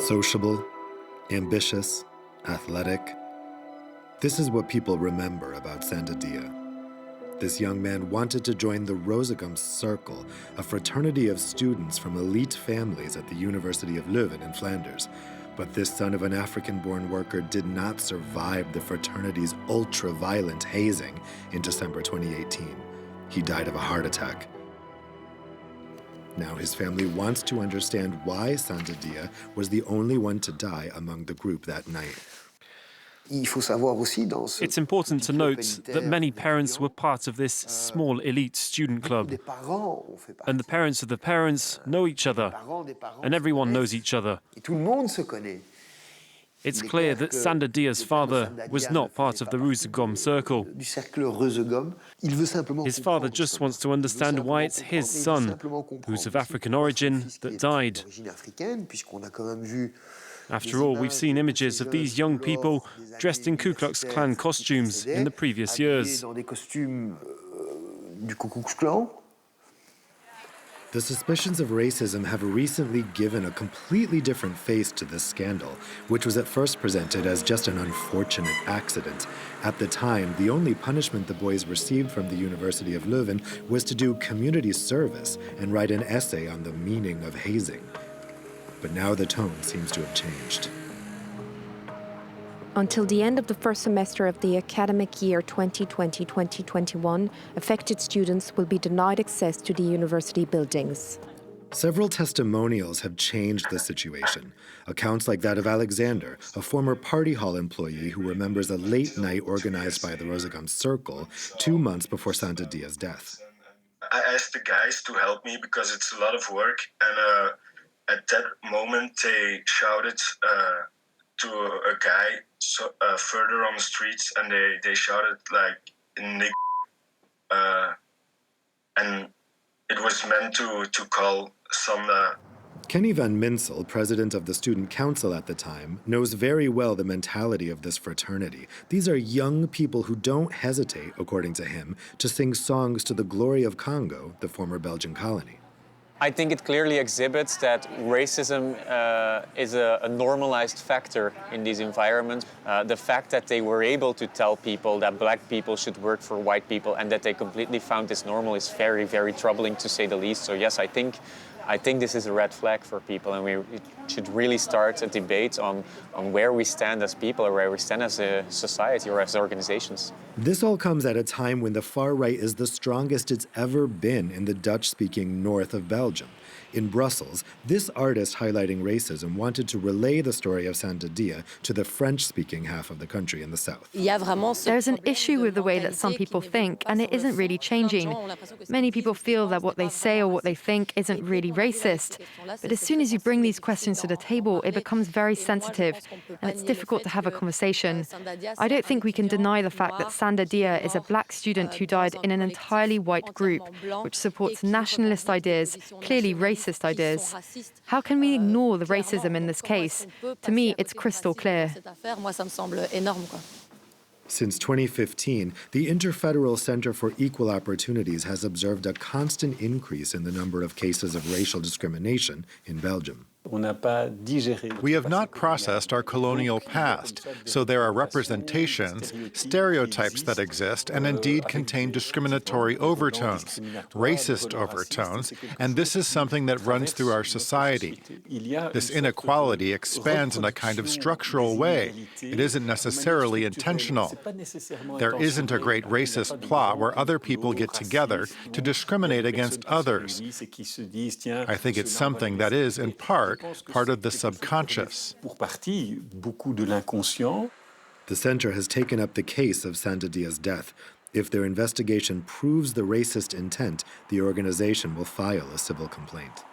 Sociable, ambitious, athletic. This is what people remember about Sanda Dia. This young man wanted to join the Rozengam's Circle, a fraternity of students from elite families at the University of Leuven in Flanders. But this son of an African-born worker did not survive the fraternity's ultra-violent hazing in December 2018. He died of a heart attack. Now his family wants to understand why Sanda Dia was the only one to die among the group that night. It's important to note that many parents were part of this small elite student club. And the parents of the parents know each other, and everyone knows each other. It's clear that Sanda Dia's father was not part of the Rozengam's circle. His father just wants to understand why it's his son, who's of African origin, that died. After all, we've seen images of these young people dressed in Ku Klux Klan costumes in the previous years. The suspicions of racism have recently given a completely different face to this scandal, which was at first presented as just an unfortunate accident. At the time, the only punishment the boys received from the University of Leuven was to do community service and write an essay on the meaning of hazing. But now the tone seems to have changed. Until the end of the first semester of the academic year 2020-2021, affected students will be denied access to the university buildings. Several testimonials have changed the situation. Accounts like that of Alexander, a former party hall employee who remembers a late night organized by the Rozengam's Circle 2 months before Sanda Dia's death. I asked the guys to help me because it's a lot of work, and at that moment they shouted to a guy further on the streets, and they shouted like "Nick," and it was meant to call Sanda. Kenny Van Minsel, president of the student council at the time, knows very well the mentality of this fraternity. These are young people who don't hesitate, according to him, to sing songs to the glory of Congo, the former Belgian colony. I think it clearly exhibits that racism is a normalized factor in these environments. The fact that they were able to tell people that black people should work for white people and that they completely found this normal is very, very troubling, to say the least. So yes, I think this is a red flag for people, and we should really start a debate on where we stand as people, or where we stand as a society or as organizations. This all comes at a time when the far right is the strongest it's ever been in the Dutch-speaking north of Belgium. In Brussels, this artist highlighting racism wanted to relay the story of Sanda Dia to the French-speaking half of the country in the south. There's an issue with the way that some people think, and it isn't really changing. Many people feel that what they say or what they think isn't really racist. But as soon as you bring these questions to the table, it becomes very sensitive, and it's difficult to have a conversation. I don't think we can deny the fact that Sanda Dia is a black student who died in an entirely white group, which supports nationalist ideas, clearly racist ideas. How can we ignore the racism in this case? To me, it's crystal clear. Since 2015, the Interfederal Center for Equal Opportunities has observed a constant increase in the number of cases of racial discrimination in Belgium. We have not processed our colonial past, so there are representations, stereotypes that exist and indeed contain discriminatory overtones, racist overtones, and this is something that runs through our society. This inequality expands in a kind of structural way. It isn't necessarily intentional. There isn't a great racist plot where other people get together to discriminate against others. I think it's something that is, in part of the subconscious. The center has taken up the case of Sanda Dia's death. If their investigation proves the racist intent, the organization will file a civil complaint.